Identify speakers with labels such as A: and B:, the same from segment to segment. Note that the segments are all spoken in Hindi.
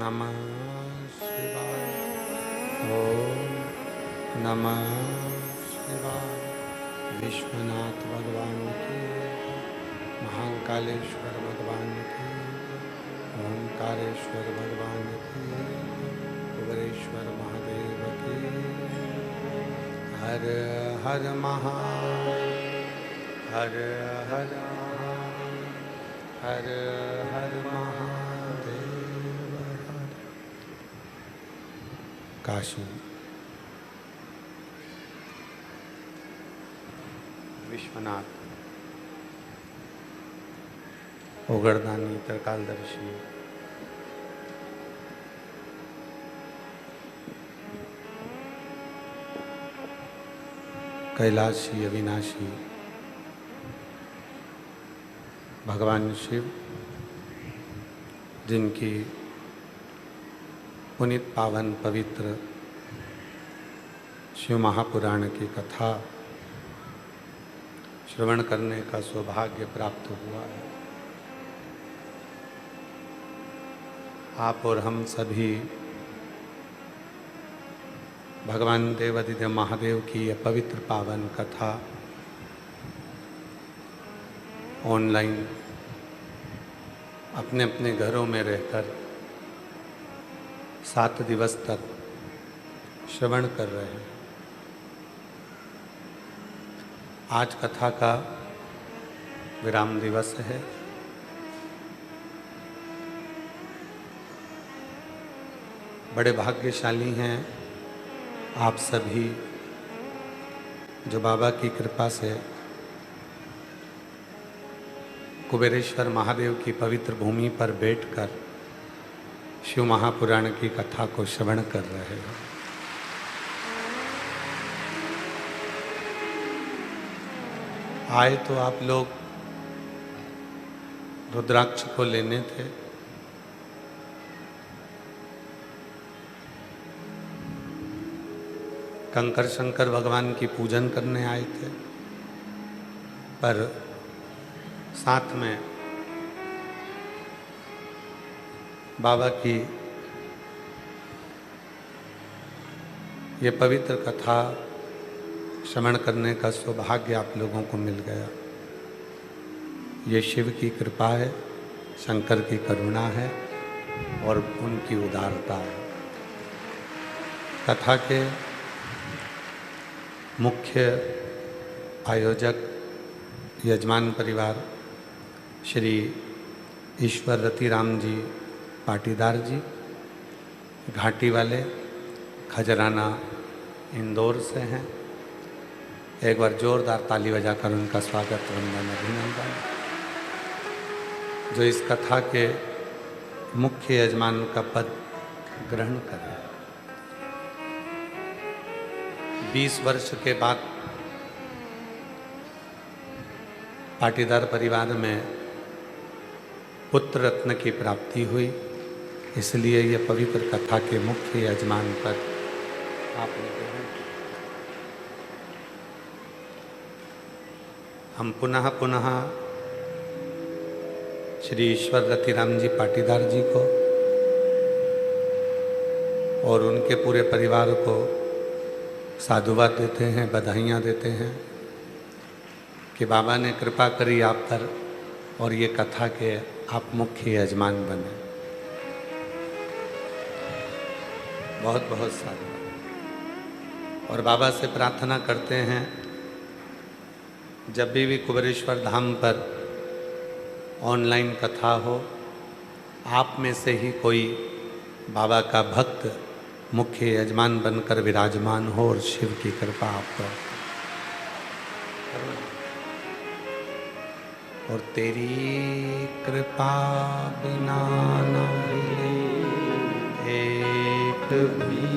A: नमः शिवाय। ओम नमः शिवाय। विश्वनाथ भगवान की, महाकालेश्वर भगवान की, ओंकारेश्वर भगवान की, कुबेरेश्वर महादेव की। हर हर हर हर हर हर महादेव हर। काशी विश्वनाथ ओगरदानी त्रिकालदर्शी कैलाशी अविनाशी भगवान शिव, जिनकी पुनित पावन पवित्र शिव महापुराण की कथा श्रवण करने का सौभाग्य प्राप्त हुआ है। आप और हम सभी भगवान देवादिदेव महादेव की यह पवित्र पावन कथा ऑनलाइन अपने अपने घरों में रहकर 7 दिवस तक श्रवण कर रहे हैं। आज कथा का विराम दिवस है। बड़े भाग्यशाली हैं आप सभी जो बाबा की कृपा से कुबेरेश्वर महादेव की पवित्र भूमि पर बैठकर शिव महापुराण की कथा को श्रवण कर रहे हैं। आए तो आप लोग रुद्राक्ष को लेने थे, कंकर शंकर भगवान की पूजन करने आए थे, पर साथ में बाबा की ये पवित्र कथा श्रवण करने का सौभाग्य आप लोगों को मिल गया। ये शिव की कृपा है, शंकर की करुणा है और उनकी उदारता है। कथा के मुख्य आयोजक यजमान परिवार श्री ईश्वर रतिराम जी पाटीदार जी, घाटी वाले खजराना इंदौर से हैं। एक बार जोरदार ताली बजाकर उनका स्वागत वंदन अभिनंदन। जो इस कथा के मुख्य यजमान का पद ग्रहण करें। 20 वर्ष के बाद पाटीदार परिवार में पुत्र रत्न की प्राप्ति हुई, इसलिए यह पवित्र कथा के मुख्य यजमान पद आपने ग्रहण किया। हम पुनः पुनः श्री ईश्वर रतिराम जी पाटीदार जी को और उनके पूरे परिवार को साधुवाद देते हैं, बधाइयाँ देते हैं कि बाबा ने कृपा करी आप पर और ये कथा के आप मुख्य यजमान बने। बहुत बहुत साधुवाद। और बाबा से प्रार्थना करते हैं जब भी कुबेरेश्वर धाम पर ऑनलाइन कथा हो, आप में से ही कोई बाबा का भक्त मुख्य यजमान बनकर विराजमान हो और शिव की कृपा आप पर। और तेरी कृपा बिना न हिले एक भी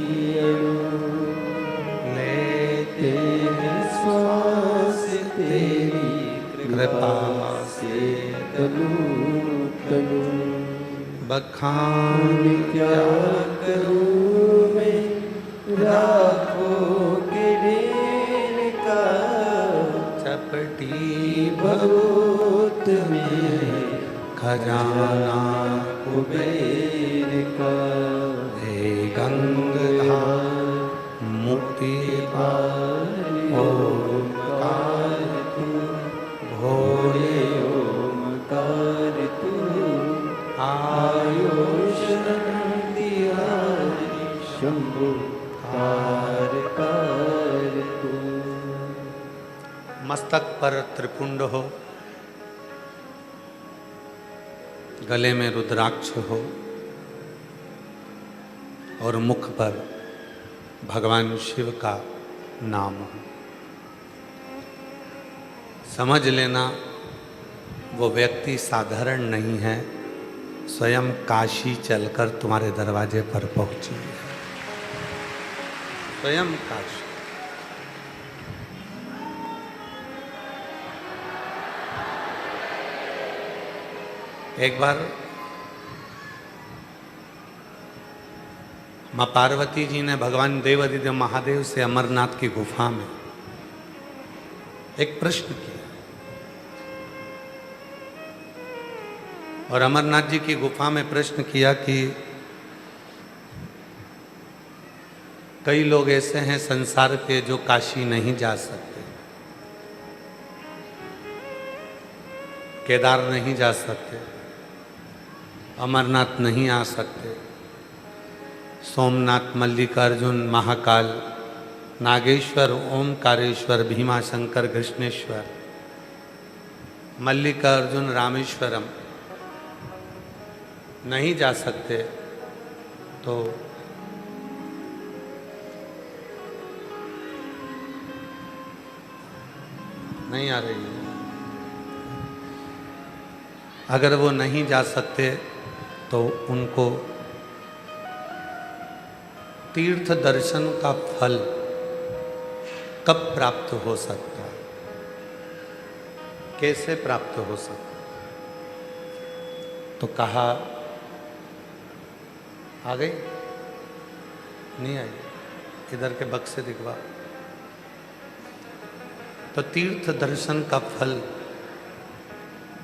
A: ले, तेरे श्वास तेरी कृपा से तलू बखान क्या करूं मैं राखों के ढेर का, चपटी बहुत में खजाना
B: कुबेर का,
A: हे गंगाधर मुक्ति
B: ओमकार तू,
A: भोले
B: ओमकार तू,
A: आयुष
B: आयुष बिहारी शंभु कार तू।
A: मस्तक पर त्रिपुंड हो, गले में रुद्राक्ष हो और मुख पर भगवान शिव का नाम हो, समझ लेना वो व्यक्ति साधारण नहीं है, स्वयं काशी चलकर तुम्हारे दरवाजे पर पहुंची है। स्वयं काशी। एक बार माँ पार्वती जी ने भगवान देवाधिदेव महादेव से अमरनाथ की गुफा में एक प्रश्न किया, और अमरनाथ जी की गुफा में प्रश्न किया कि कई लोग ऐसे हैं संसार के जो काशी नहीं जा सकते, केदार नहीं जा सकते, अमरनाथ नहीं आ सकते, सोमनाथ, मल्लिकार्जुन, महाकाल, नागेश्वर, ओमकारेश्वर, भीमाशंकर, कृष्णेश्वर, मल्लिकार्जुन, रामेश्वरम नहीं जा सकते, तो नहीं आ रही है। अगर वो नहीं जा सकते तो उनको तीर्थ दर्शन का फल कब प्राप्त हो सकता है, कैसे प्राप्त हो सकता है? तो कहा, आ गई? नहीं आई? इधर के बक्से दिखवा। तो तीर्थ दर्शन का फल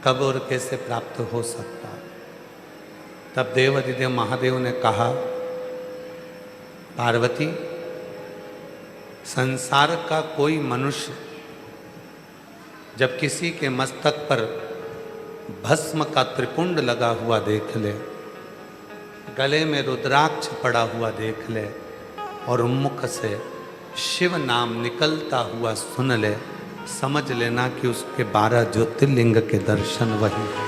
A: कब और कैसे प्राप्त हो सकता है? तब देवाधिदेव महादेव ने कहा, पार्वती, संसार का कोई मनुष्य जब किसी के मस्तक पर भस्म का त्रिपुंड लगा हुआ देख ले, गले में रुद्राक्ष पड़ा हुआ देख ले और मुख से शिव नाम निकलता हुआ सुन ले, समझ लेना कि उसके 12 ज्योतिर्लिंग के दर्शन वही हैं।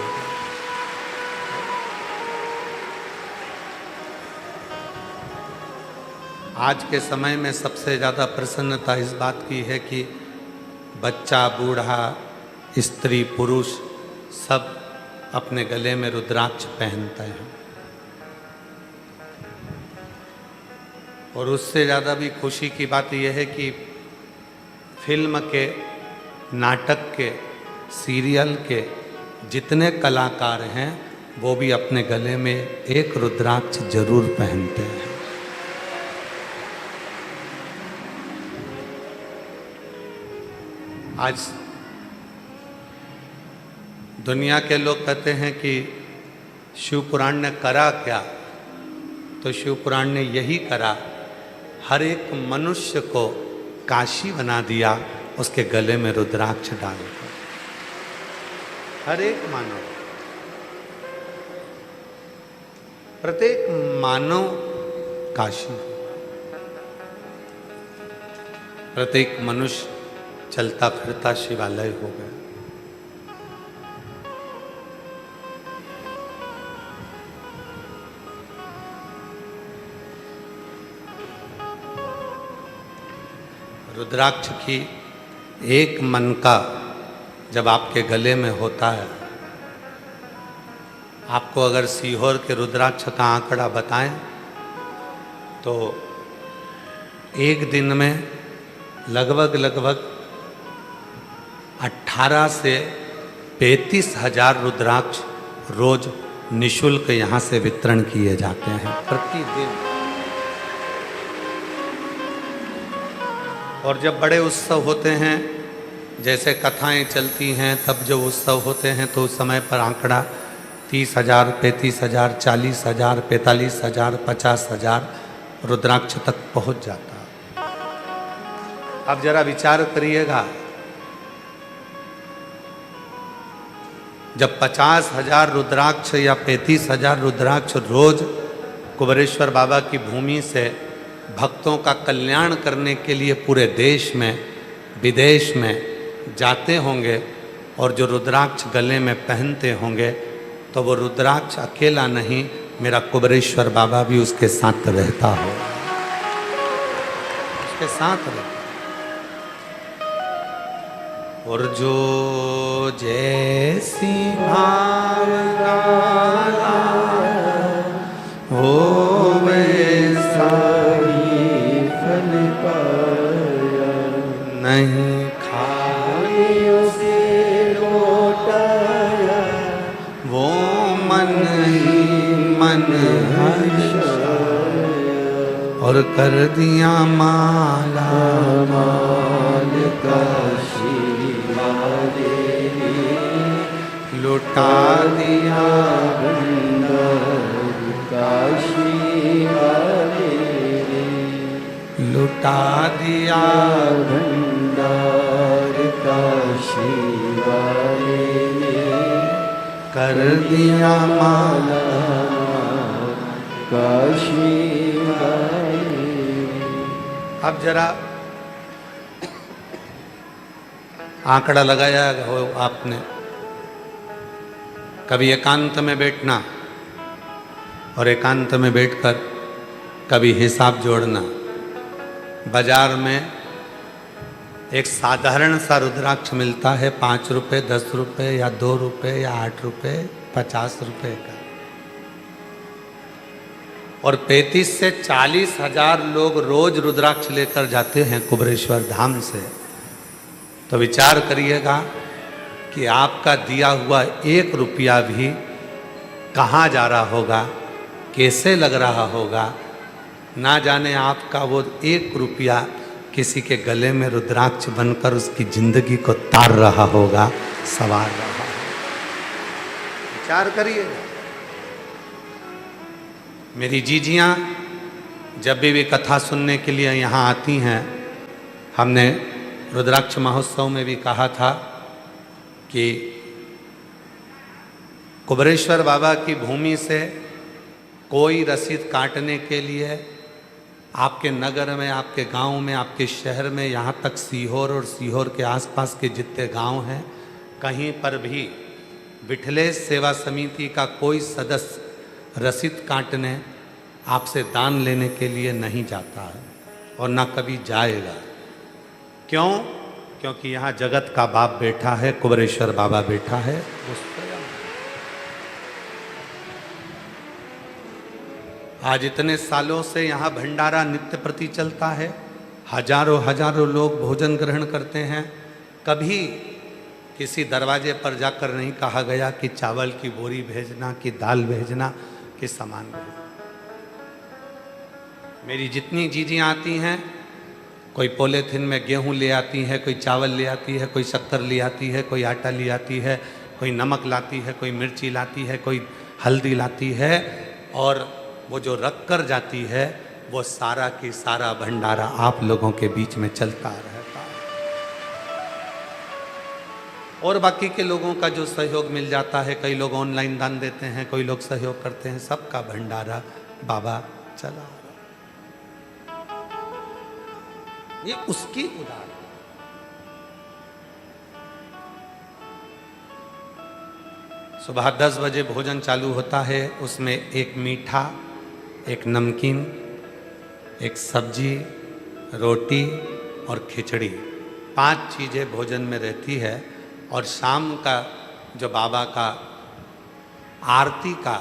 A: आज के समय में सबसे ज़्यादा प्रसन्नता इस बात की है कि बच्चा, बूढ़ा, स्त्री, पुरुष सब अपने गले में रुद्राक्ष पहनते हैं। और उससे ज़्यादा भी खुशी की बात यह है कि फिल्म के, नाटक के, सीरियल के जितने कलाकार हैं वो भी अपने गले में एक रुद्राक्ष जरूर पहनते हैं। आज दुनिया के लोग कहते हैं कि शिव पुराण ने करा क्या, तो शिव पुराण ने यही करा, हर एक मनुष्य को काशी बना दिया उसके गले में रुद्राक्ष डालकर। हर एक मानव, प्रत्येक मानव काशी, प्रत्येक मनुष्य चलता फिरता शिवालय हो गया। रुद्राक्ष की एक मन का जब आपके गले में होता है, आपको अगर सीहोर के रुद्राक्ष का आंकड़ा बताएं तो एक दिन में लगभग 18 से 35 हजार रुद्राक्ष रोज निशुल्क यहाँ से वितरण किए जाते हैं प्रतिदिन। और जब बड़े उत्सव होते हैं, जैसे कथाएं चलती हैं, तब जब उत्सव होते हैं तो उस समय पर आंकड़ा 30,000, 35,000, 40,000, 45,000, 50,000 रुद्राक्ष तक पहुंच जाता है। अब जरा विचार करिएगा, जब 50,000 रुद्राक्ष या 35,000 रुद्राक्ष रोज कुबेरेश्वर बाबा की भूमि से भक्तों का कल्याण करने के लिए पूरे देश में विदेश में जाते होंगे और जो रुद्राक्ष गले में पहनते होंगे, तो वो रुद्राक्ष अकेला नहीं, मेरा कुबेरेश्वर बाबा भी उसके साथ रहता हो, उसके साथ रहता। और जो जैसी भावना वो वैसा
B: ही फल पाया,
A: नहीं
B: खालियों से लौटाया,
A: वो मन ही मन
B: हर्षाया,
A: और कर दिया माला
B: माल काशी वाले
A: लुटा दिया
B: भंडार काशी वाले,
A: लुटा दिया
B: भंडार काशी वाले,
A: कर दिया माला।
B: काशी वाले।
A: अब जरा आंकड़ा लगाया हो आपने, कभी एकांत में बैठना और एकांत में बैठकर कभी हिसाब जोड़ना। बाजार में एक साधारण सा रुद्राक्ष मिलता है 5 रुपये, 10 रुपये या 2 रुपये या 8 रुपये, 50 रुपये का, और 35 से 40,000 लोग रोज रुद्राक्ष लेकर जाते हैं कुबेरेश्वर धाम से। तो विचार करिएगा कि आपका दिया हुआ 1 रुपया भी कहाँ जा रहा होगा, कैसे लग रहा होगा। ना जाने आपका वो 1 रुपया किसी के गले में रुद्राक्ष बनकर उसकी जिंदगी को तार रहा होगा, सवार रहा होगा। विचार करिएगा। मेरी जीजियाँ जब भी कथा सुनने के लिए यहाँ आती हैं, हमने रुद्राक्ष महोत्सव में भी कहा था कि कुबेरेश्वर बाबा की भूमि से कोई रसीद काटने के लिए आपके नगर में, आपके गांव में, आपके शहर में, यहाँ तक सीहोर और सीहोर के आसपास के जितने गांव हैं, कहीं पर भी विठलेश सेवा समिति का कोई सदस्य रसीद काटने, आपसे दान लेने के लिए नहीं जाता है और ना कभी जाएगा। क्यों? क्योंकि यहाँ जगत का बाप बैठा है, कुबेरेश्वर बाबा बैठा है। आज इतने सालों से यहाँ भंडारा नित्य प्रति चलता है, हजारों हजारों लोग भोजन ग्रहण करते हैं। कभी किसी दरवाजे पर जाकर नहीं कहा गया कि चावल की बोरी भेजना, कि दाल भेजना, कि सामान भेजना। मेरी जितनी जीजियाँ आती हैं, कोई पॉलीथिन में गेहूं ले आती है, कोई चावल ले आती है, कोई शक्कर ले आती है, कोई आटा ले आती है, कोई नमक लाती है, कोई मिर्ची लाती है, कोई हल्दी लाती है, और वो जो रख कर जाती है वो सारा की सारा भंडारा आप लोगों के बीच में चलता रहता है। और बाकी के लोगों का जो सहयोग मिल जाता है, कई लोग ऑनलाइन दान देते हैं, कोई लोग सहयोग करते हैं, सबका भंडारा बाबा चला। ये उसकी उदाहरण। सुबह 10 बजे भोजन चालू होता है, उसमें एक मीठा, एक नमकीन, एक सब्जी, रोटी और खिचड़ी, 5 चीज़ें भोजन में रहती है। और शाम का जो बाबा का आरती का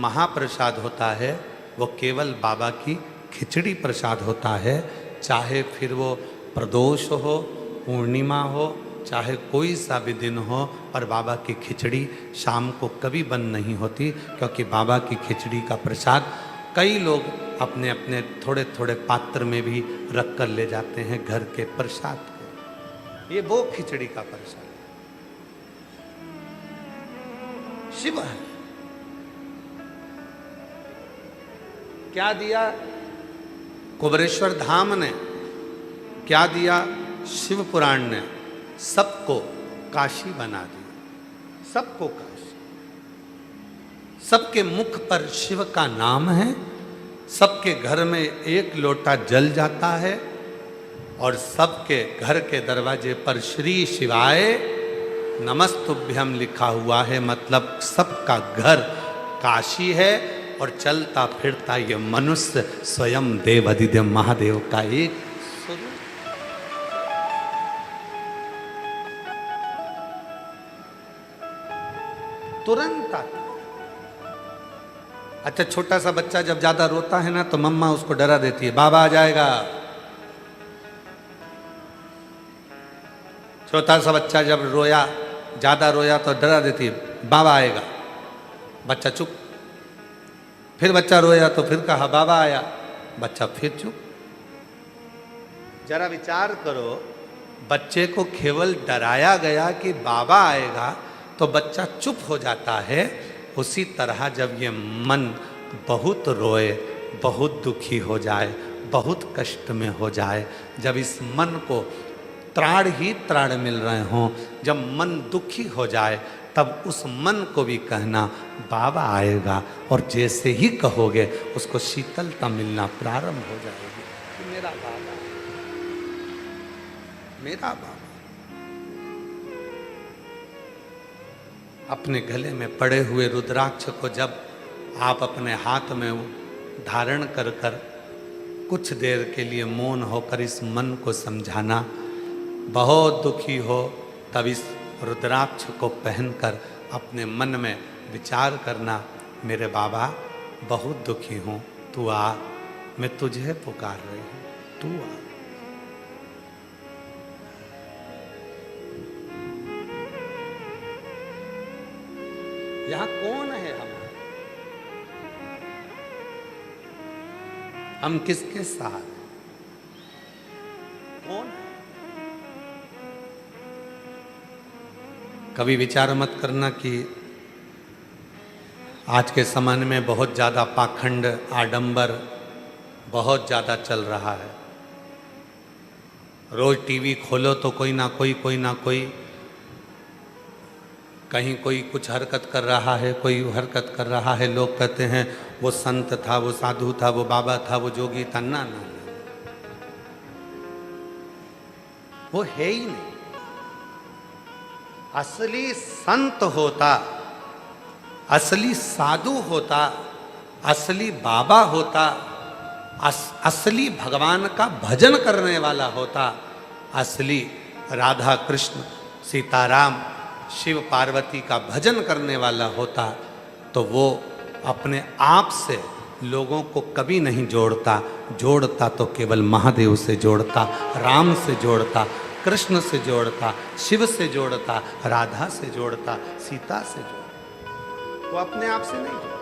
A: महाप्रसाद होता है, वो केवल बाबा की खिचड़ी प्रसाद होता है। चाहे फिर वो प्रदोष हो, पूर्णिमा हो, चाहे कोई सा भी दिन हो, पर बाबा की खिचड़ी शाम को कभी बंद नहीं होती, क्योंकि बाबा की खिचड़ी का प्रसाद कई लोग अपने अपने थोड़े थोड़े पात्र में भी रख कर ले जाते हैं घर के प्रसाद को। ये वो खिचड़ी का प्रसाद शिव है। क्या दिया कुबेरेश्वर धाम ने, क्या दिया शिव पुराण ने, सबको काशी बना दिया, सबको काशी। सबके मुख पर शिव का नाम है, सबके घर में एक लोटा जल जाता है और सबके घर के दरवाजे पर श्री शिवाय नमस्तुभ्यम लिखा हुआ है। मतलब सबका घर काशी है और चलता फिरता ये मनुष्य स्वयं देव अधिदेव महादेव का एक स्वरूप। तुरंत आता। अच्छा, छोटा सा बच्चा जब ज्यादा रोता है ना तो मम्मा उसको डरा देती है, बाबा आ जाएगा। छोटा सा बच्चा जब रोया, ज्यादा रोया तो डरा देती है, बाबा आएगा। बच्चा चुप। फिर बच्चा रोया तो फिर कहा बाबा आया, बच्चा फिर चुप। जरा विचार करो, बच्चे को केवल डराया गया कि बाबा आएगा तो बच्चा चुप हो जाता है। उसी तरह जब ये मन बहुत रोए, बहुत दुखी हो जाए, बहुत कष्ट में हो जाए, जब इस मन को त्राण ही त्राण मिल रहे हों, जब मन दुखी हो जाए, तब उस मन को भी कहना बाबा आएगा, और जैसे ही कहोगे उसको शीतलता मिलना प्रारंभ हो जाएगी कि मेरा बाबा, मेरा बाबा। अपने गले में पड़े हुए रुद्राक्ष को जब आप अपने हाथ में धारण कर कर कुछ देर के लिए मौन होकर इस मन को समझाना, बहुत दुखी हो तब इस रुद्राक्ष को पहनकर अपने मन में विचार करना, मेरे बाबा बहुत दुखी हूँ, तू आ, मैं तुझे पुकार रही हूँ, तू आ। यहाँ कौन है हम किसके साथ, कौन है? कभी विचार मत करना कि आज के समय में बहुत ज़्यादा पाखंड, आडंबर बहुत ज़्यादा चल रहा है। रोज टीवी खोलो तो कोई ना कोई कहीं कोई कुछ हरकत कर रहा है, कोई हरकत कर रहा है। लोग कहते हैं वो संत था, वो साधु था, वो बाबा था, वो जोगी था। ना, वो है ही नहीं। असली संत होता, असली साधु होता, असली बाबा होता, असली भगवान का भजन करने वाला होता, असली राधा कृष्ण सीताराम शिव पार्वती का भजन करने वाला होता, तो वो अपने आप से लोगों को कभी नहीं जोड़ता तो केवल महादेव से जोड़ता, राम से जोड़ता, कृष्ण से जोड़ता, शिव से जोड़ता, राधा से जोड़ता, सीता से जोड़ता। वो अपने आप से नहीं जोड़ता।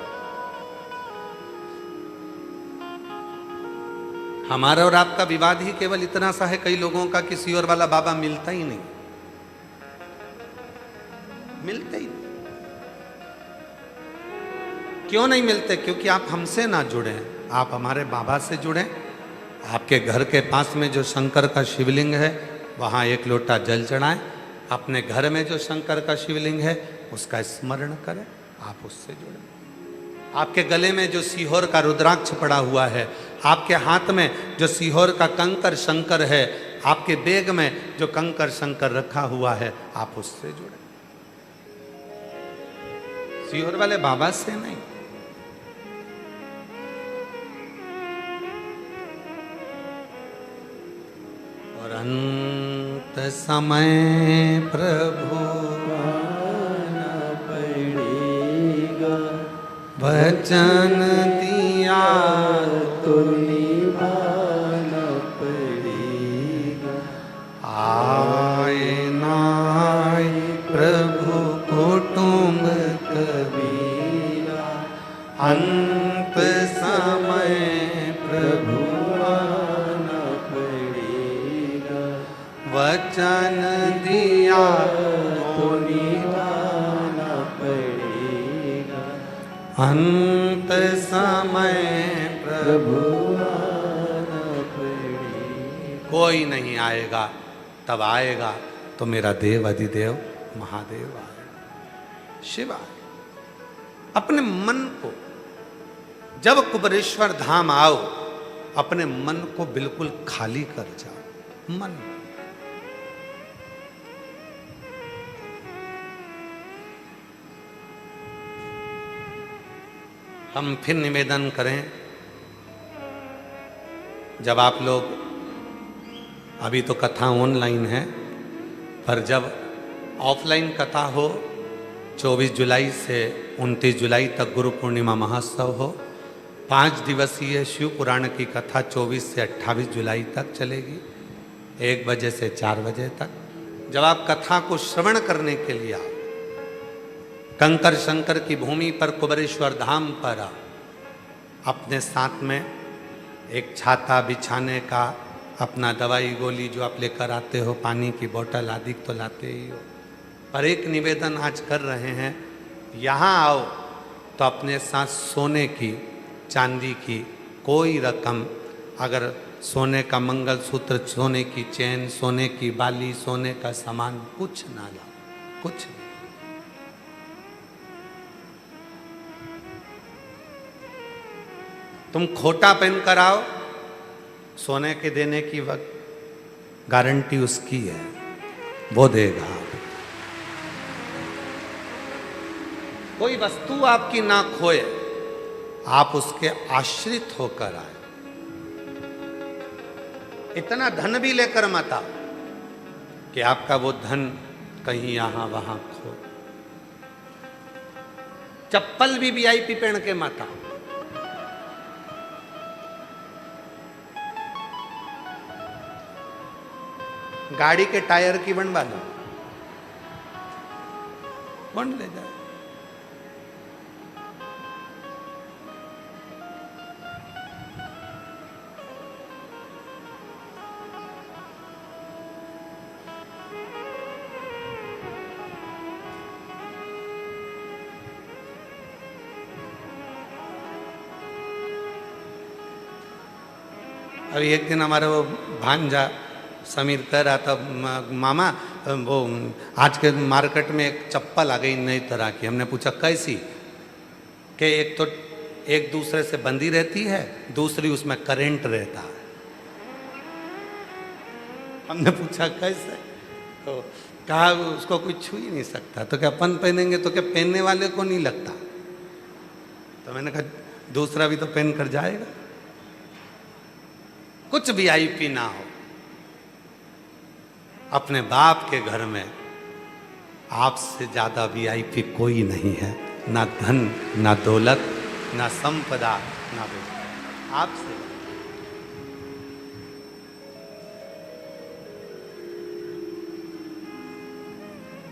A: हमारा और आपका विवाद ही केवल इतना सा है, कई लोगों का किसी और वाला बाबा मिलता ही नहीं, मिलते ही नहीं। क्यों नहीं मिलते? क्योंकि आप हमसे ना जुड़े, आप हमारे बाबा से जुड़े। आपके घर के पास में जो शंकर का शिवलिंग है वहाँ एक लोटा जल चढ़ाएं। अपने घर में जो शंकर का शिवलिंग है उसका स्मरण करें, आप उससे जुड़ें। आपके गले में जो सीहोर का रुद्राक्ष पड़ा हुआ है, आपके हाथ में जो सीहोर का कंकर शंकर है, आपके बैग में जो कंकर शंकर रखा हुआ है, आप उससे जुड़ें, सीहोर वाले बाबा से नहीं। और अंत समय प्रभु
B: आना पड़ेगा,
A: वचन दिया
B: तो निभाना पड़ेगा।
A: आए नाय प्रभु कुटुंब कबीरा, अंत समय प्रभु
B: आना पड़ेगा,
A: वचन दिया
B: तो निभाना पड़ेगा।
A: अंत समय प्रभु
B: प्रभु आना पड़ेगा।
A: कोई नहीं आएगा, तब आएगा तो मेरा देव अधिदेव महादेव आएगा, शिव आएगा। अपने मन को, जब कुबेरेश्वर धाम आओ, अपने मन को बिल्कुल खाली कर जाओ। मन हम फिर निवेदन करें, जब आप लोग, अभी तो कथा ऑनलाइन है, पर जब ऑफलाइन कथा हो, 24 जुलाई से 29 जुलाई तक गुरु पूर्णिमा महोत्सव हो, 5 दिवसीय शिव पुराण की कथा 24 से 28 जुलाई तक चलेगी, 1 बजे से 4 बजे तक। जब आप कथा को श्रवण करने के लिए आओ, कंकर शंकर की भूमि पर कुबेरेश्वर धाम पर आओ, अपने साथ में एक छाता बिछाने का, अपना दवाई गोली जो आप लेकर आते हो, पानी की बोतल आदि तो लाते ही हो, पर एक निवेदन आज कर रहे हैं, यहाँ आओ तो अपने साथ सोने की, चांदी की कोई रकम, अगर सोने का मंगलसूत्र, सोने की चैन, सोने की बाली, सोने का सामान कुछ ना लाओ, कुछ नहीं। तुम खोटा पहन कर आओ, सोने के देने की वक्त गारंटी उसकी है, वो देगा। कोई वस्तु आपकी ना खोए, आप उसके आश्रित होकर आए। इतना धन भी लेकर मत आओ कि आपका वो धन कहीं यहां वहां खो। चप्पल भी वीआईपी पहन के मत आओ। गाड़ी के टायर की बनवा लो, बन ले जाए। अभी एक दिन हमारा वो भांजा समीर कह रहा था, मामा वो आज के मार्केट में एक चप्पल आ गई नई तरह की। हमने पूछा कैसी? कि एक तो एक दूसरे से बंधी रहती है, दूसरी उसमें करंट रहता है। हमने पूछा कैसे? तो कहा उसको कोई छू ही नहीं सकता। तो क्या अपन पहनेंगे तो क्या पहनने वाले को नहीं लगता? तो मैंने कहा दूसरा भी तो पहन कर जाएगा। कुछ वीआईपी ना हो, अपने बाप के घर में आपसे ज्यादा वीआईपी कोई नहीं है, ना धन, ना दौलत, ना संपदा, ना बेटा, आपसे।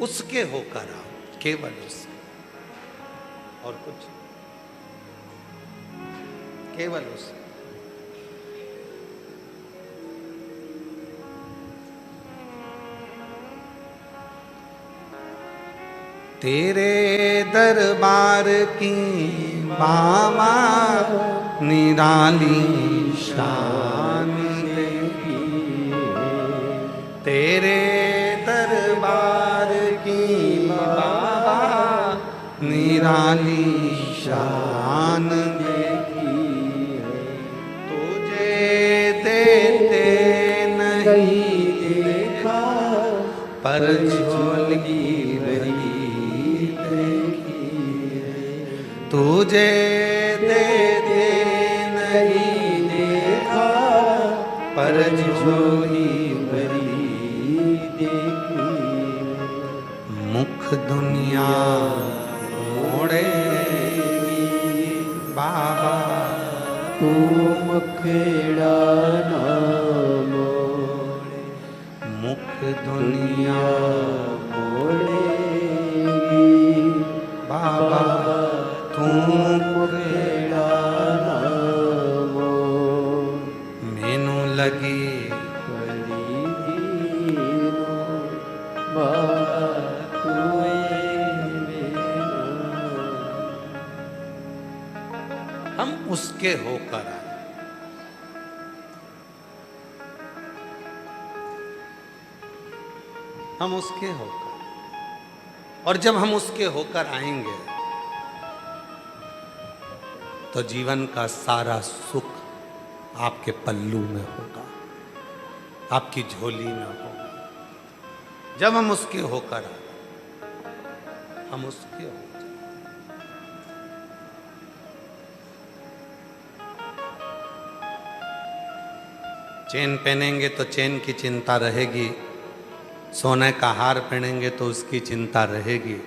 A: उसके होकर आओ, केवल उसके, और कुछ, केवल उसके। तेरे दरबार की बाबा निराली शान देखी, तेरे दरबार की बाबा निराली शान देखी, तुझे देते नहीं देखा पर झोली तुझे देते नहीं देखा पर झोली भरी देखी। मुख दुनिया मोड़ेगी बाबा,
B: तू मुखेड़ा ना मोड़े,
A: मुख दुनिया
B: मोड़ेगी
A: बाबा, तू
B: मुखेड़ा ना मोड़।
A: मैनू लगी
B: बड़ी दीनो बाबा तुए मेरा।
A: हम उसके होकर आए। हम उसके होकर, और जब हम उसके होकर आएंगे तो जीवन का सारा सुख आपके पल्लू में होगा, आपकी झोली में होगा। जब हम उसके होकर आए, हम उसके हो जाए। चेन पहनेंगे तो चेन की चिंता रहेगी, सोने का हार पहनेंगे तो उसकी चिंता रहेगी,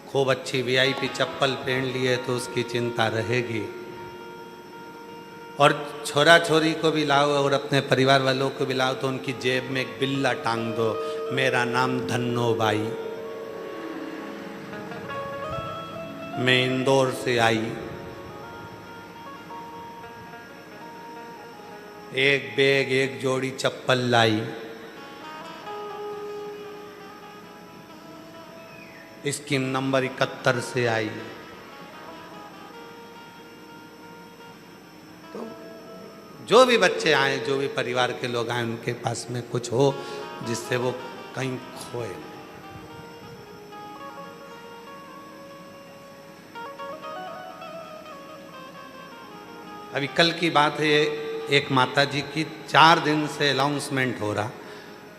A: खूब अच्छी वीआईपी चप्पल पहन लिए तो उसकी चिंता रहेगी, और छोरा छोरी को भी लाओ और अपने परिवार वालों को भी लाओ तो उनकी जेब में एक बिल्ला टांग दो, मेरा नाम धन्नो बाई, मैं इंदौर से आई, एक बैग एक जोड़ी चप्पल लाई, स्कीम नंबर 71 से आई। तो जो भी बच्चे आए, जो भी परिवार के लोग आए, उनके पास में कुछ हो जिससे वो कहीं खोए। अभी कल की बात है, एक माता जी की 4 दिन से अनाउंसमेंट हो रहा,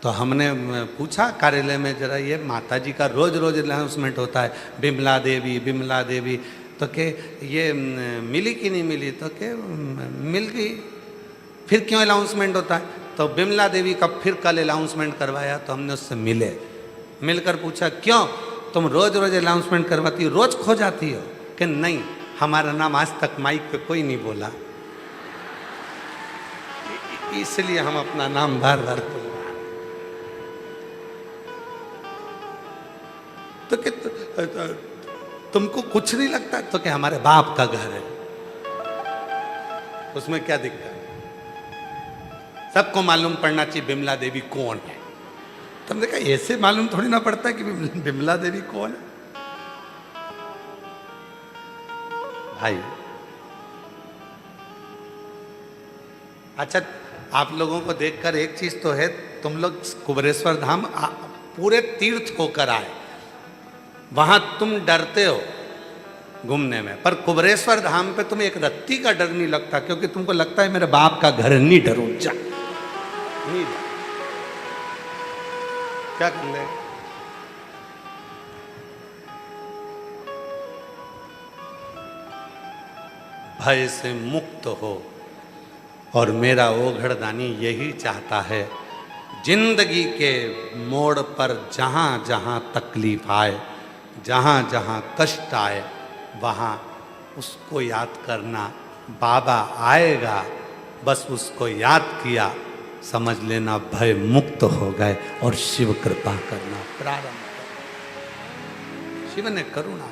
A: तो हमने पूछा कार्यालय में, जरा ये माता जी का रोज रोज अनाउंसमेंट होता है, बिमला देवी बिमला देवी, तो के ये मिली कि नहीं मिली, तो के मिल गई, फिर क्यों अनाउंसमेंट होता है, तो बिमला देवी का फिर कल अनाउंसमेंट करवाया, तो हमने उससे मिले, मिलकर पूछा क्यों तुम रोज रोज अनाउंसमेंट करवाती हो, रोज खो जाती हो, कि नहीं हमारा नाम आज तक माइक पे कोई नहीं बोला, इसलिए हम अपना नाम बार बार बोल रहे हैं। तो कि तुमको कुछ नहीं लगता, तो कि हमारे बाप का घर है, उसमें क्या दिक्कत है, सबको मालूम पड़ना चाहिए बिमला देवी कौन है। तुमने कहा ऐसे मालूम थोड़ी ना पड़ता है कि बिमला देवी कौन है। भाई अच्छा, आप लोगों को देखकर एक चीज तो है, तुम लोग कुबेरेश्वर धाम पूरे तीर्थ होकर आए, वहां तुम डरते हो घूमने में, पर कुबेरेश्वर धाम पे तुम्हें एक रत्ती का डर नहीं लगता, क्योंकि तुमको लगता है मेरे बाप का घर, नहीं डरो, जा नहीं जा। क्या कर ले, भय से मुक्त हो, और मेरा ओघड़दानी यही चाहता है, जिंदगी के मोड़ पर जहाँ जहाँ तकलीफ आए, जहाँ जहाँ कष्ट आए, वहाँ उसको याद करना, बाबा आएगा, बस उसको याद किया, समझ लेना भय मुक्त हो गए, और शिव कृपा करना प्रारंभ कर। शिव ने करुणा,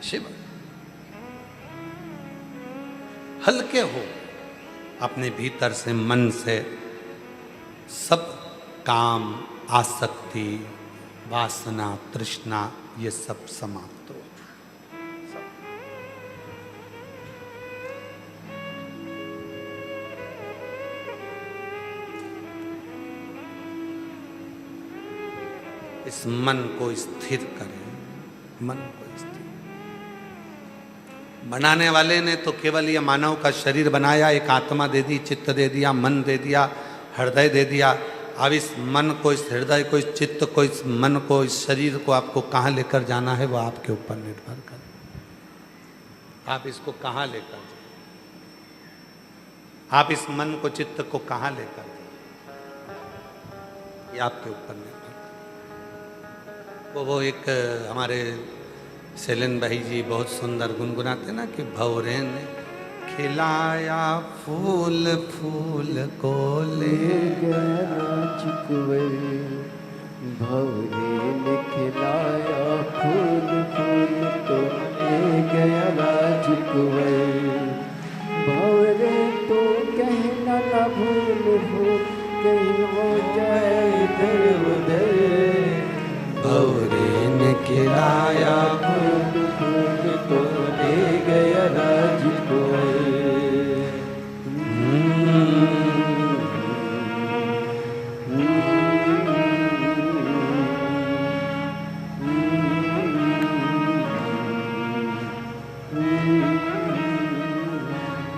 A: शिव हल्के हो, अपने भीतर से, मन से सब काम, आसक्ति, वासना, तृष्णा, ये सब समाप्त हो। इस मन को स्थिर करें, मन को स्थिर। बनाने वाले ने तो केवल ये मानव का शरीर बनाया, एक आत्मा दे दी, चित्त दे दिया, मन दे दिया, हृदय दे दिया। अब इस मन को, इस हृदय को, इस चित्त को, इस मन को, इस शरीर को आपको कहाँ लेकर जाना है, वो आपके ऊपर निर्भर कर। आप इसको कहाँ लेकर जाए, आप इस मन को, चित्त को कहाँ लेकर जाए, ये आपके ऊपर निर्भर कर। वो एक हमारे सेलन भाई जी बहुत सुंदर गुनगुनाते ना कि भंवरे ने खिलाया फूल फूल को ले
B: गया चिकवर, भंवरे ने खिलाया फूल फूल को ले गया राजकुंवर, भंवरे तो कहना न भूल भूल, कहीं वो जाए इधर उधर,
A: भंवरे ने खिलाया
B: खिलाया, फूल फूल तो ले गया राजकुंवर।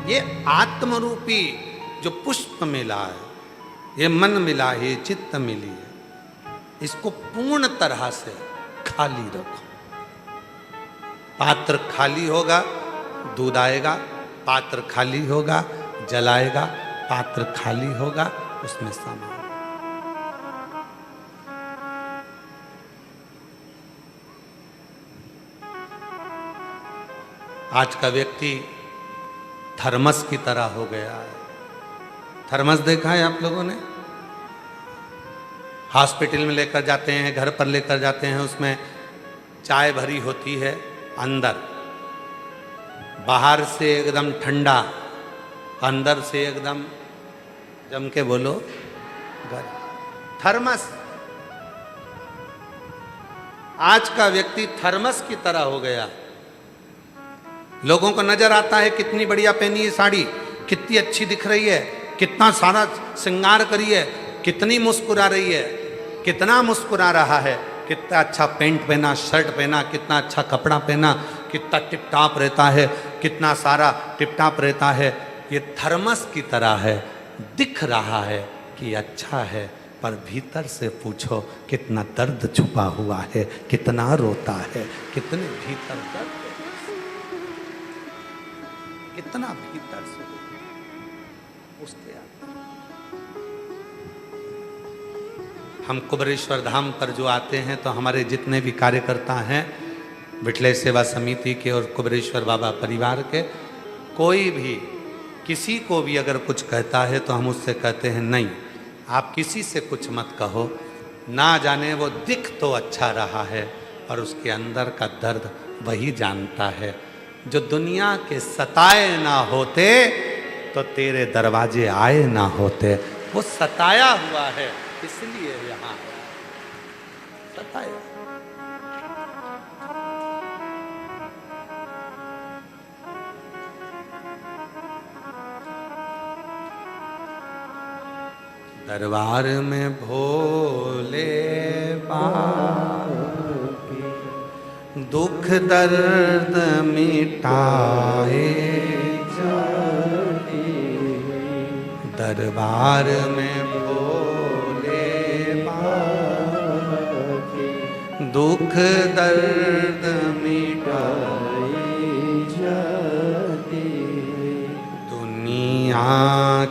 A: ये आत्मरूपी जो पुष्प मिला है, ये मन मिला है, ये चित्त मिली है, इसको पूर्ण तरह से खाली रखो। पात्र खाली होगा, दूध आएगा, पात्र खाली होगा, जल आएगा, पात्र खाली होगा, उसमें सामान। आज का व्यक्ति थर्मस की तरह हो गया है। थर्मस देखा है आप लोगों ने? हॉस्पिटल में लेकर जाते हैं, घर पर लेकर जाते हैं, उसमें चाय भरी होती है, अंदर बाहर से एकदम ठंडा, अंदर से एकदम जम के बोलो गर्म। थर्मस। आज का व्यक्ति थर्मस की तरह हो गया। लोगों को नजर आता है कितनी बढ़िया पहनी है साड़ी, कितनी अच्छी दिख रही है, कितना सारा श्रृंगार करी है, कितनी मुस्कुरा रही है, कितना मुस्कुरा रहा है, कितना अच्छा पेंट पहना, शर्ट पहना, कितना अच्छा कपड़ा पहना, कितना टिप टॉप रहता है, कितना सारा टिप टॉप रहता है। ये थर्मस की तरह है, दिख रहा है कि अच्छा है, पर भीतर से पूछो कितना दर्द छुपा हुआ है, कितना रोता है, कितने भीतर दर्द है, कितना भीतर से उसके हम कुबरेश्वर धाम पर जो आते हैं तो हमारे जितने भी कार्यकर्ता हैं विठले सेवा समिति के और कुबरेश्वर बाबा परिवार के, कोई भी किसी को भी अगर कुछ कहता है तो हम उससे कहते हैं नहीं, आप किसी से कुछ मत कहो, ना जाने वो दिख तो अच्छा रहा है पर उसके अंदर का दर्द वही जानता है। जो दुनिया के सताए ना होते तो तेरे दरवाजे आए ना होते। वो सताया हुआ है इसलिए यहाँ सताया। दरबार में भोले बाबा दुख दर्द मिटाए जाते, दरबार में भोले बाबा दुख दर्द मिटाए जाते, दुनिया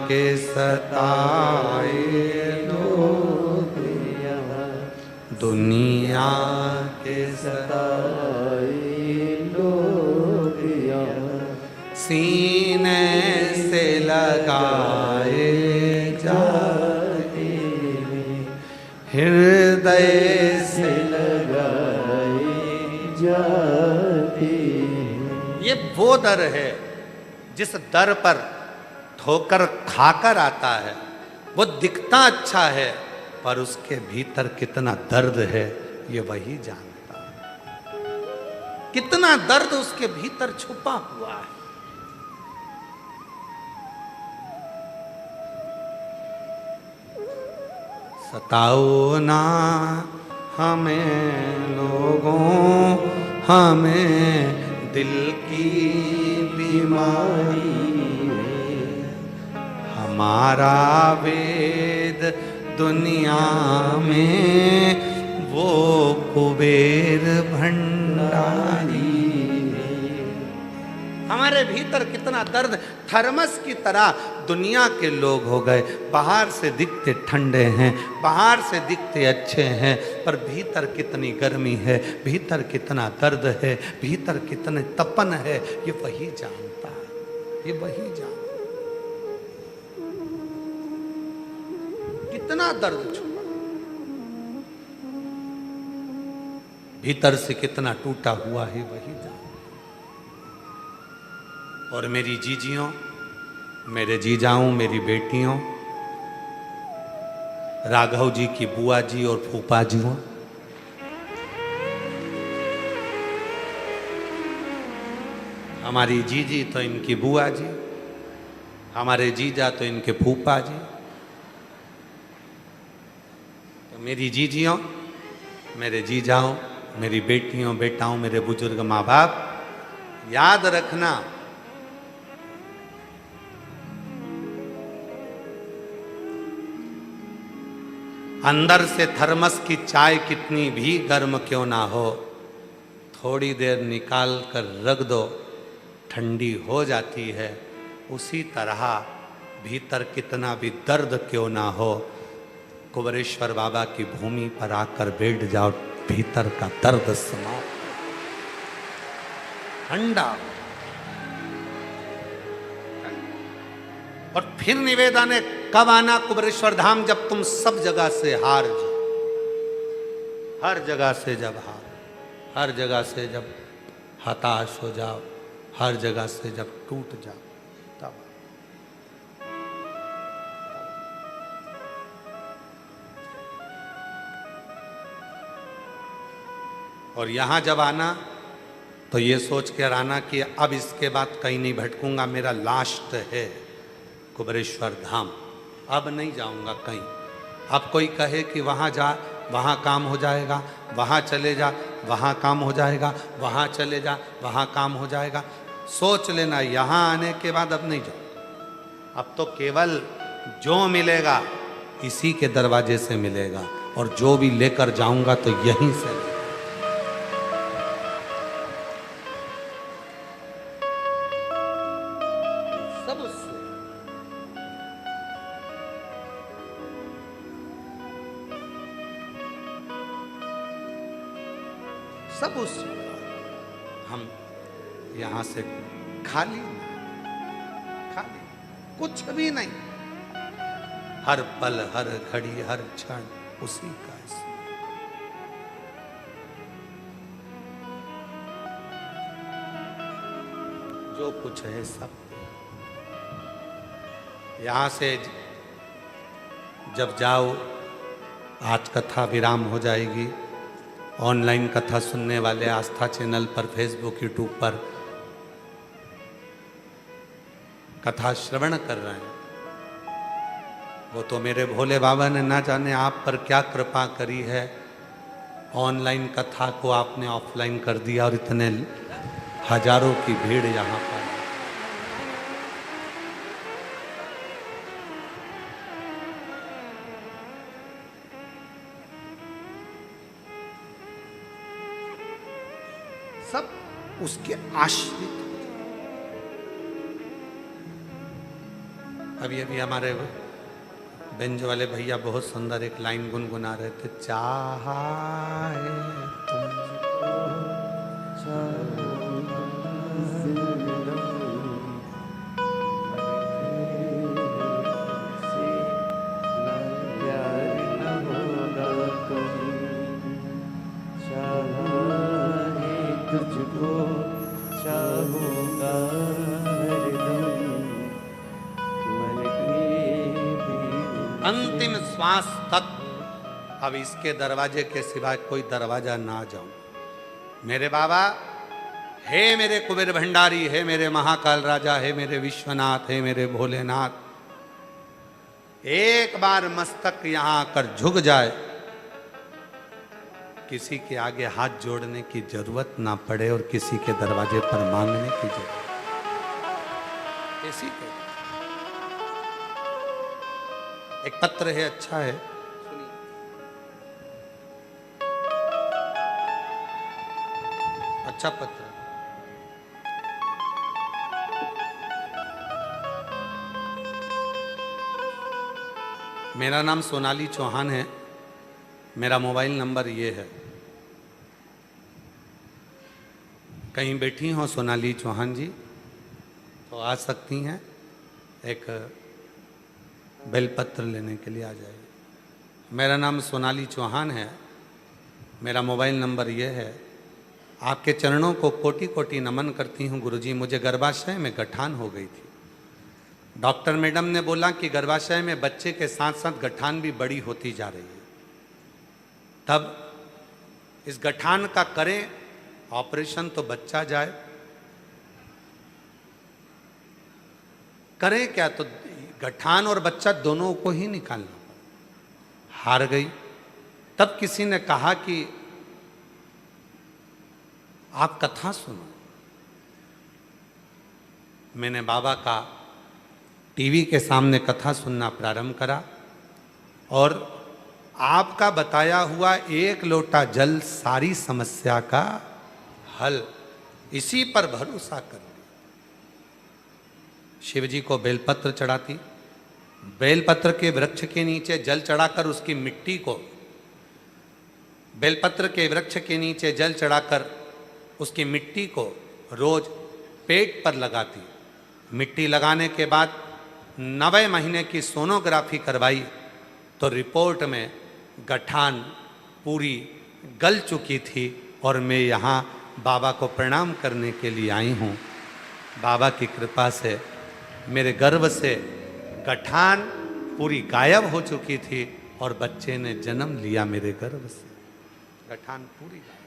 A: के सताए लोग यहाँ, दुनिया के सताए लोग यहाँ, सीने से लगाए जाते, हृदय से लगाए जाते। ये वो दर है जिस दर पर ठोकर खाकर आता है, वो दिखता अच्छा है पर उसके भीतर कितना दर्द है ये वही जानता है, कितना दर्द उसके भीतर छुपा हुआ है। सताओ ना हमें लोगों, हमें दिल की बीमारी, हमारा वेद दुनिया में वो कुबेर भंडारी। हमारे भीतर कितना दर्द, थर्मस की तरह दुनिया के लोग हो गए, बाहर से दिखते ठंडे हैं, बाहर से दिखते अच्छे हैं, पर भीतर कितनी गर्मी है, भीतर कितना दर्द है, भीतर कितने तपन है, ये वही जानता है, ये वही जानता है। कितना दर्द छुपा, भीतर से कितना टूटा हुआ है वही जानता। और मेरी जीजियों, मेरे जीजाओं, मेरी बेटियों, राघव जी की बुआ जी और फूफा जियों, हमारी जीजी तो इनकी बुआ जी, हमारे जीजा तो इनके फूफा जी। तो मेरी जीजियों, मेरे जीजाओं, मेरी बेटियों बेटाओं, मेरे बुजुर्ग माँ बाप, याद रखना अंदर से थर्मस की चाय कितनी भी गर्म क्यों ना हो, थोड़ी देर निकाल कर रख दो, ठंडी हो जाती है। उसी तरह भीतर कितना भी दर्द क्यों ना हो, कुबेरेश्वर बाबा की भूमि पर आकर बैठ जाओ, भीतर का दर्द समाप्त, ठंडा। और फिर निवेदन है, कब आना कुबेरेश्वर धाम? जब तुम सब जगह से हार जाओ, हर जगह से जब हर जगह से जब हताश हो जाओ, हर जगह से जब टूट जाओ, तब। और यहां जब आना तो ये सोच कर आना कि अब इसके बाद कहीं नहीं भटकूंगा, मेरा लास्ट है कुबेरेश्वर धाम, अब नहीं जाऊंगा कहीं। अब कोई कहे कि वहाँ जा, वहाँ काम हो जाएगा, वहाँ चले जा, वहाँ काम हो जाएगा, वहाँ चले जा, वहाँ काम हो जाएगा, सोच लेना यहाँ आने के बाद अब नहीं जाओ। अब तो केवल जो मिलेगा इसी के दरवाजे से मिलेगा, और जो भी लेकर जाऊंगा तो यहीं से। सब उस हम यहां से खाली कुछ भी नहीं, हर पल हर घड़ी हर क्षण उसी का जो कुछ है सब। यहां से जब जाओ, आज कथा विराम हो जाएगी। ऑनलाइन कथा सुनने वाले आस्था चैनल पर, फेसबुक, यूट्यूब पर कथा श्रवण कर रहे हैं, वो तो मेरे भोले बाबा ने ना जाने आप पर क्या कृपा करी है। ऑनलाइन कथा को आपने ऑफलाइन कर दिया और इतने हजारों की भीड़ यहाँ पर। सब उसके आश्रित। अभी अभी हमारे बेंज वाले भैया बहुत सुंदर एक लाइन गुनगुना रहे थे, चाहे तुमको
B: तुझको चाहूंगा
A: अंतिम श्वास तक। अब इसके दरवाजे के सिवाय कोई दरवाजा ना जाऊं। मेरे बाबा, हे मेरे कुबेर भंडारी, हे मेरे महाकाल राजा, हे मेरे विश्वनाथ, हे मेरे भोलेनाथ, एक बार मस्तक यहां आकर झुक जाए, किसी के आगे हाथ जोड़ने की जरूरत ना पड़े और किसी के दरवाजे पर मांगने की जरूरत। किसी के एक पत्र है, अच्छा है, सुनिए। अच्छा पत्र। मेरा नाम सोनाली चौहान है, मेरा मोबाइल नंबर ये है। कहीं बैठी हो सोनाली चौहान जी तो आ सकती हैं, एक बेलपत्र लेने के लिए आ जाइए। मेरा नाम सोनाली चौहान है, मेरा मोबाइल नंबर ये है। आपके चरणों को कोटि कोटि नमन करती हूँ गुरुजी। मुझे गर्भाशय में गठान हो गई थी। डॉक्टर मैडम ने बोला कि गर्भाशय में बच्चे के साथ साथ गठान भी बड़ी होती जा रही है, तब इस गठान का करें ऑपरेशन तो बच्चा जाए। करें क्या, तो गठान और बच्चा दोनों को ही निकालना पड़ा। हार गई। तब किसी ने कहा कि आप कथा सुनो। मैंने बाबा का टीवी के सामने कथा सुनना प्रारंभ करा और आपका बताया हुआ एक लोटा जल सारी समस्या का हल, इसी पर भरोसा कर लिया। शिव जी को बेलपत्र चढ़ाती, बेलपत्र के वृक्ष के नीचे जल चढ़ाकर उसकी मिट्टी को, बेलपत्र के वृक्ष के नीचे जल चढ़ाकर उसकी मिट्टी को रोज पेट पर लगाती। मिट्टी लगाने के बाद 9 महीने की सोनोग्राफी करवाई तो रिपोर्ट में गठान पूरी गल चुकी थी और मैं यहाँ बाबा को प्रणाम करने के लिए आई हूँ। बाबा की कृपा से मेरे गर्भ से गठान पूरी गायब हो चुकी थी और बच्चे ने जन्म लिया मेरे गर्भ से। गठान पूरी गायब।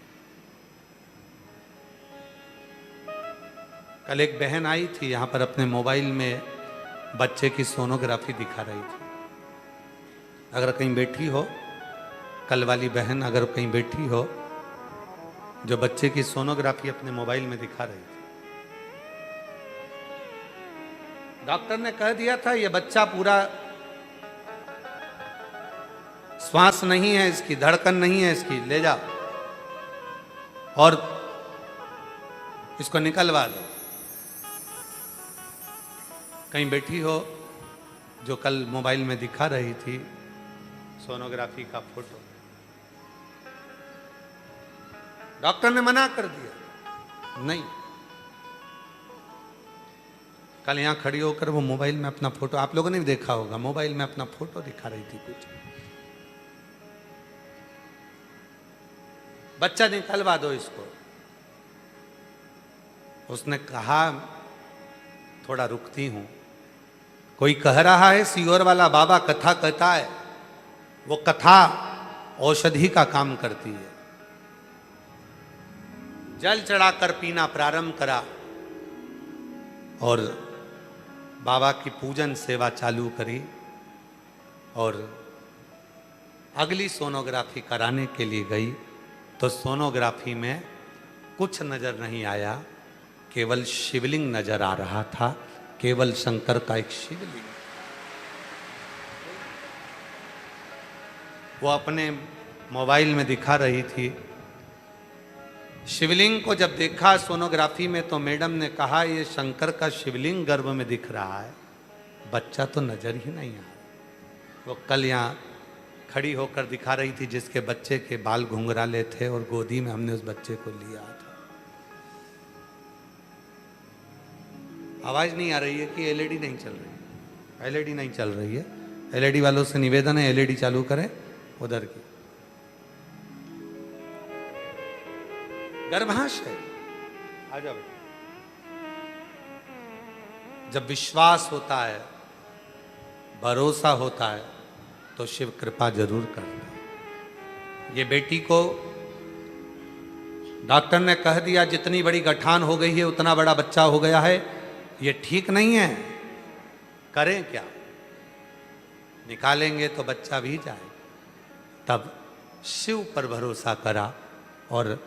A: कल एक बहन आई थी यहाँ पर, अपने मोबाइल में बच्चे की सोनोग्राफी दिखा रही थी। अगर कहीं बैठी हो, कल वाली बहन अगर कहीं बैठी हो, जो बच्चे की सोनोग्राफी अपने मोबाइल में दिखा रही थी। डॉक्टर ने कह दिया था ये बच्चा पूरा श्वास नहीं है, इसकी धड़कन नहीं है, इसकी ले जाओ और इसको निकलवा दो। कहीं बैठी हो जो कल मोबाइल में दिखा रही थी सोनोग्राफी का फोटो, डॉक्टर ने मना कर दिया, नहीं। कल यहां खड़ी होकर वो मोबाइल में अपना फोटो, आप लोगों ने भी देखा होगा, मोबाइल में अपना फोटो दिखा रही थी कुछ। बच्चा निकलवा दो इसको। उसने कहा थोड़ा रुकती हूं। कोई कह रहा है सीहोर वाला बाबा कथा कहता है, वो कथा औषधि का काम करती है। जल चढ़ाकर पीना प्रारंभ करा और बाबा की पूजन सेवा चालू करी और अगली सोनोग्राफी कराने के लिए गई तो सोनोग्राफी में कुछ नजर नहीं आया, केवल शिवलिंग नजर आ रहा था, केवल शंकर का एक शिवलिंग। वो अपने मोबाइल में दिखा रही थी। शिवलिंग को जब देखा सोनोग्राफी में तो मैडम ने कहा ये शंकर का शिवलिंग गर्भ में दिख रहा है, बच्चा तो नजर ही नहीं आ रहा। वो कल यहाँ खड़ी होकर दिखा रही थी जिसके बच्चे के बाल घुंघराले थे और गोदी में हमने उस बच्चे को लिया था। आवाज नहीं आ रही है कि एलईडी नहीं चल रही है? एलईडी नहीं चल रही है। एलईडी वालों से निवेदन है एलईडी चालू करें उधर की। गर्भाशय आ जाओ। जब विश्वास होता है, भरोसा होता है तो शिव कृपा जरूर करता है। ये बेटी को डॉक्टर ने कह दिया जितनी बड़ी गठान हो गई है उतना बड़ा बच्चा हो गया है, ये ठीक नहीं है, करें क्या? निकालेंगे तो बच्चा भी जाए। तब शिव पर भरोसा करा और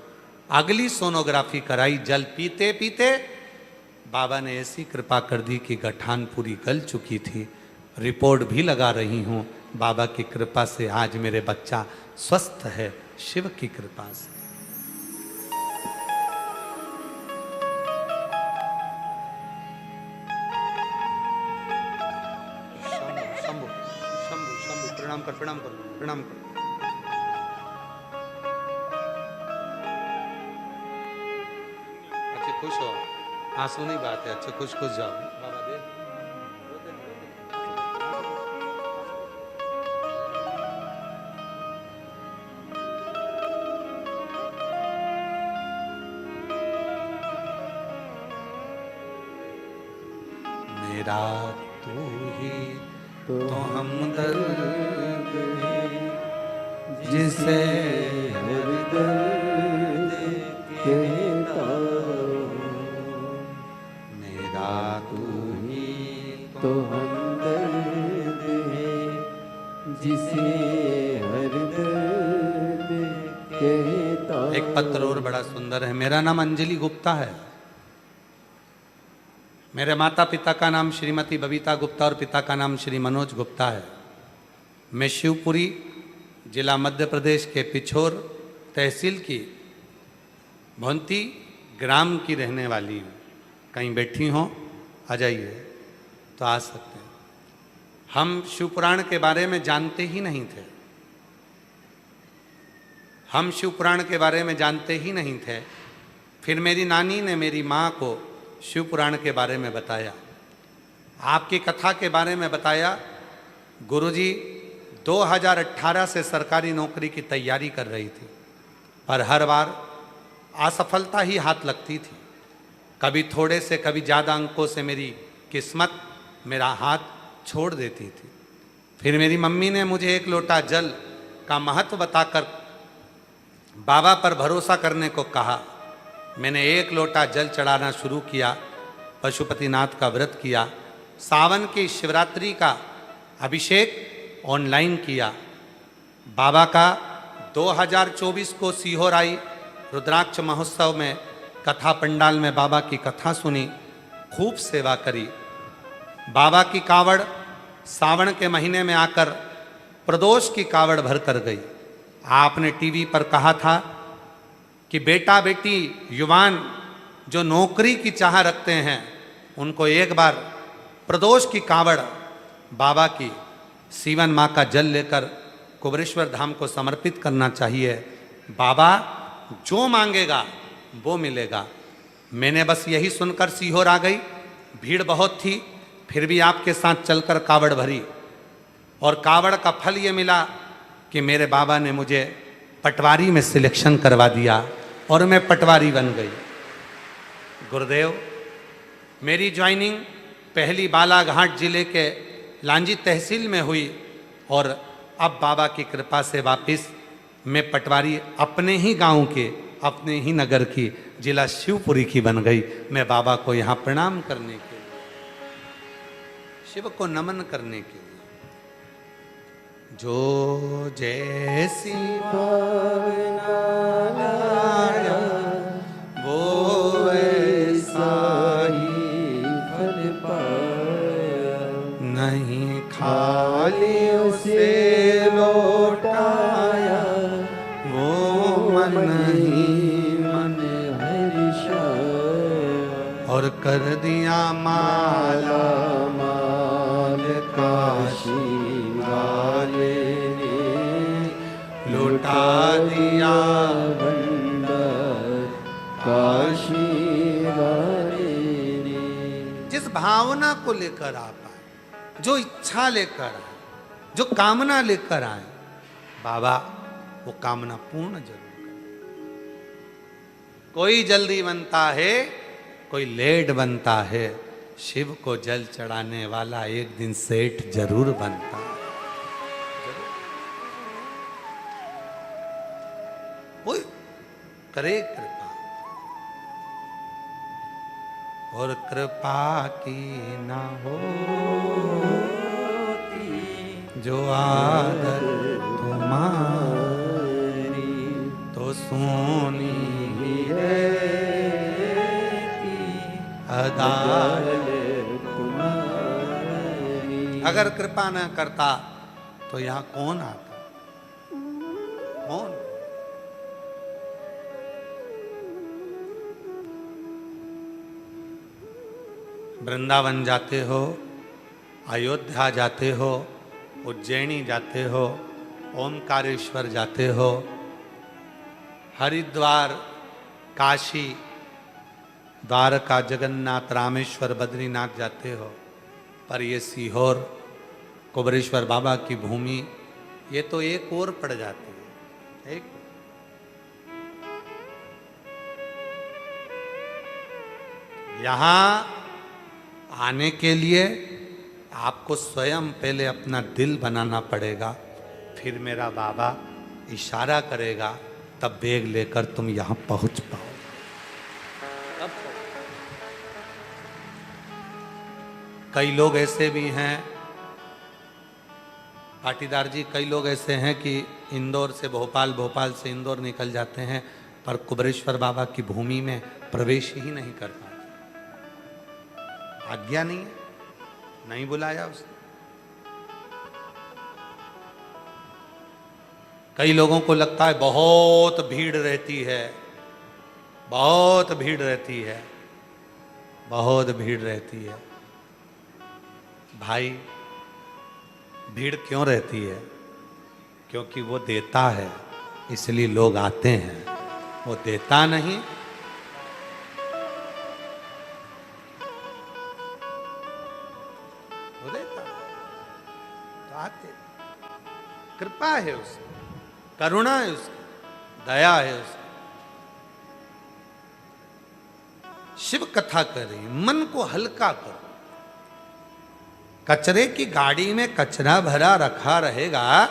A: अगली सोनोग्राफी कराई। जल पीते पीते बाबा ने ऐसी कृपा कर दी कि गठान पूरी गल चुकी थी। रिपोर्ट भी लगा रही हूँ, बाबा की कृपा से आज मेरे बच्चा स्वस्थ है, शिव की कृपा से। शंभु शंभु शंभु प्रणाम कर, प्रणाम कर, प्रणाम कर। अच्छे खुश हो, आंसू नहीं बात है, अच्छे खुश खुश जाओ। बाबा दे मेरा तू ही तो हमदर्द जिसे
B: हर दर्द कहता
A: मेरा तू ही तो
B: तो हमदर्द है, जिसे हर दर्द कहता।
A: एक पत्र और बड़ा सुंदर है। मेरा नाम अंजलि गुप्ता है। मेरे माता पिता का नाम श्रीमती बबीता गुप्ता और पिता का नाम श्री मनोज गुप्ता है। मैं शिवपुरी जिला मध्य प्रदेश के पिछोर तहसील की भौंती ग्राम की रहने वाली हूँ। कहीं बैठी हों आ जाइए तो आ सकते हैं। हम शिवपुराण के बारे में जानते ही नहीं थे। हम शिवपुराण के बारे में जानते ही नहीं थे। फिर मेरी नानी ने मेरी माँ को शिवपुराण के बारे में बताया, आपकी कथा के बारे में बताया। गुरुजी 2018 से सरकारी नौकरी की तैयारी कर रही थी, पर हर बार असफलता ही हाथ लगती थी। कभी थोड़े से कभी ज़्यादा अंकों से मेरी किस्मत मेरा हाथ छोड़ देती थी। फिर मेरी मम्मी ने मुझे एक लोटा जल का महत्व बताकर बाबा पर भरोसा करने को कहा। मैंने एक लोटा जल चढ़ाना शुरू किया, पशुपतिनाथ का व्रत किया, सावन की शिवरात्रि का अभिषेक ऑनलाइन किया। बाबा का 2024 को सीहोर आई रुद्राक्ष महोत्सव में कथा पंडाल में बाबा की कथा सुनी, खूब सेवा करी। बाबा की कावड़ सावन के महीने में आकर प्रदोष की कावड़ भर कर गई। आपने टीवी पर कहा था कि बेटा बेटी युवान जो नौकरी की चाह रखते हैं उनको एक बार प्रदोष की कावड़ बाबा की सीवन माँ का जल लेकर कुबरेश्वर धाम को समर्पित करना चाहिए। बाबा जो मांगेगा वो मिलेगा। मैंने बस यही सुनकर सीहोर आ गई। भीड़ बहुत थी, फिर भी आपके साथ चलकर कावड़ भरी और कावड़ का फल ये मिला कि मेरे बाबा ने मुझे पटवारी में सिलेक्शन करवा दिया और मैं पटवारी बन गई। गुरुदेव, मेरी ज्वाइनिंग पहली बालाघाट जिले के लांजी तहसील में हुई और अब बाबा की कृपा से वापस मैं पटवारी अपने ही गांव के, अपने ही नगर की, जिला शिवपुरी की बन गई। मैं बाबा को यहाँ प्रणाम करने के लिए, शिव को नमन करने के लिए। जो जैसी
B: भावना लाया,
A: वो वैसा
B: ही फल पाया।
A: नहीं
B: खाली उसे लौटाया,
A: वो मन ही
B: मन हर्षाया।
A: और कर दिया माला
B: माल काशी वाले ने,
A: लुटा दिया
B: भंडार काशी वाले ने।
A: जिस भावना को लेकर आप आए, जो इच्छा लेकर आए, जो कामना लेकर आए, बाबा वो कामना पूर्ण जरूर करे। कोई जल्दी बनता है, कोई लेट बनता है। शिव को जल चढ़ाने वाला एक दिन सेठ जरूर बनता है। वो करे कृपा, और कृपा की ना हो जो आदत तुम्हारी, तो सोनी ही रहती अदालत तुम्हारी। अगर कृपा न करता तो यहाँ कौन आता? कौन? वृंदावन जाते हो, अयोध्या जाते हो, उज्जैनी जाते हो, ओमकारेश्वर जाते हो, हरिद्वार, काशी, द्वारका, जगन्नाथ, रामेश्वर, बद्रीनाथ जाते हो, पर ये सीहोर कुबरेश्वर बाबा की भूमि ये तो एक और पड़ जाती है। एक यहाँ आने के लिए आपको स्वयं पहले अपना दिल बनाना पड़ेगा, फिर मेरा बाबा इशारा करेगा, तब बैग लेकर तुम यहाँ पहुँच पाओ। कई लोग ऐसे भी हैं पाटीदार जी, कई लोग ऐसे हैं कि इंदौर से भोपाल, भोपाल से इंदौर निकल जाते हैं पर कुबेरेश्वर बाबा की भूमि में प्रवेश ही नहीं कर पाते। आज्ञा नहीं है, नहीं बुलाया उसने। कई लोगों को लगता है बहुत भीड़ रहती है, बहुत भीड़ रहती है, बहुत भीड़ रहती है। भाई, भीड़ क्यों रहती है? क्योंकि वो देता है इसलिए लोग आते हैं। वो देता नहीं, वो देता तो आते। कृपा है उसकी, करुणा है उसकी, दया है उसकी। शिव कथा करें, मन को हल्का करो। कचरे की गाड़ी में कचरा भरा रखा रहेगा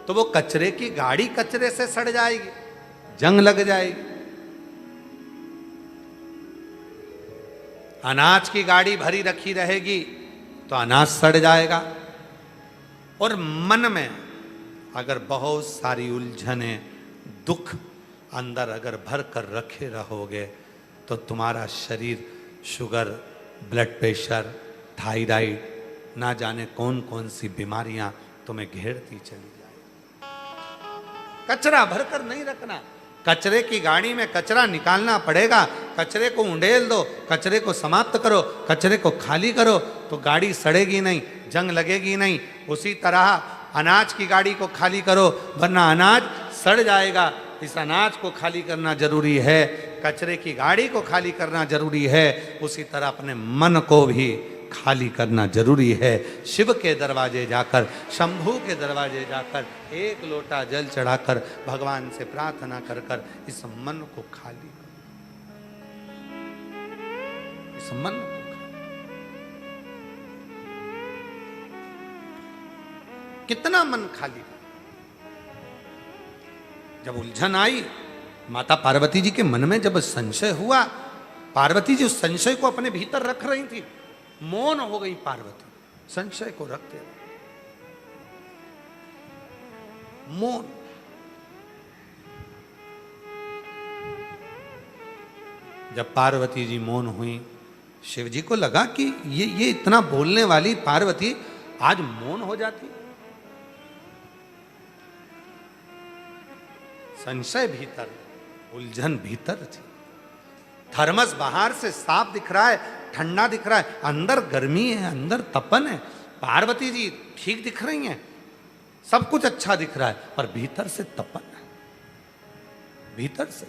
A: तो वो कचरे की गाड़ी कचरे से सड़ जाएगी, जंग लग जाएगी। अनाज की गाड़ी भरी रखी रहेगी तो अनाज सड़ जाएगा। और मन में अगर बहुत सारी उलझने, दुख अंदर अगर भर कर रखे रहोगे तो तुम्हारा शरीर शुगर, ब्लड प्रेशर, थायराइड, ना जाने कौन कौन सी बीमारियां तुम्हें घेरती चली जाए। कचरा भरकर नहीं रखना। कचरे की गाड़ी में कचरा निकालना पड़ेगा। कचरे को उंडेल दो, कचरे को समाप्त करो, कचरे को खाली करो तो गाड़ी सड़ेगी नहीं, जंग लगेगी नहीं। उसी तरह अनाज की गाड़ी को खाली करो वरना अनाज सड़ जाएगा। इस अनाज को खाली करना जरूरी है, कचरे की गाड़ी को खाली करना जरूरी है। उसी तरह अपने मन को भी खाली करना जरूरी है। शिव के दरवाजे जाकर, शंभू के दरवाजे जाकर एक लोटा जल चढ़ाकर भगवान से प्रार्थना कर कर इस मन को खाली करो। इस मन को कितना मन खाली करो। जब उलझन आई, माता पार्वती जी के मन में जब संशय हुआ, पार्वती जी उस संशय को अपने भीतर रख रही थी। मौन हो गई पार्वती, संशय को रखते रहे मौन। जब पार्वती जी मौन हुई, शिव जी को लगा कि ये इतना बोलने वाली पार्वती आज मौन हो जाती। संशय भीतर, उलझन भीतर थी। थर्मस बाहर से साफ दिख रहा है, ठंडा दिख रहा है, अंदर गर्मी है, अंदर तपन है। पार्वती जी ठीक दिख रही हैं, सब कुछ अच्छा दिख रहा है पर भीतर से तपन है, भीतर से।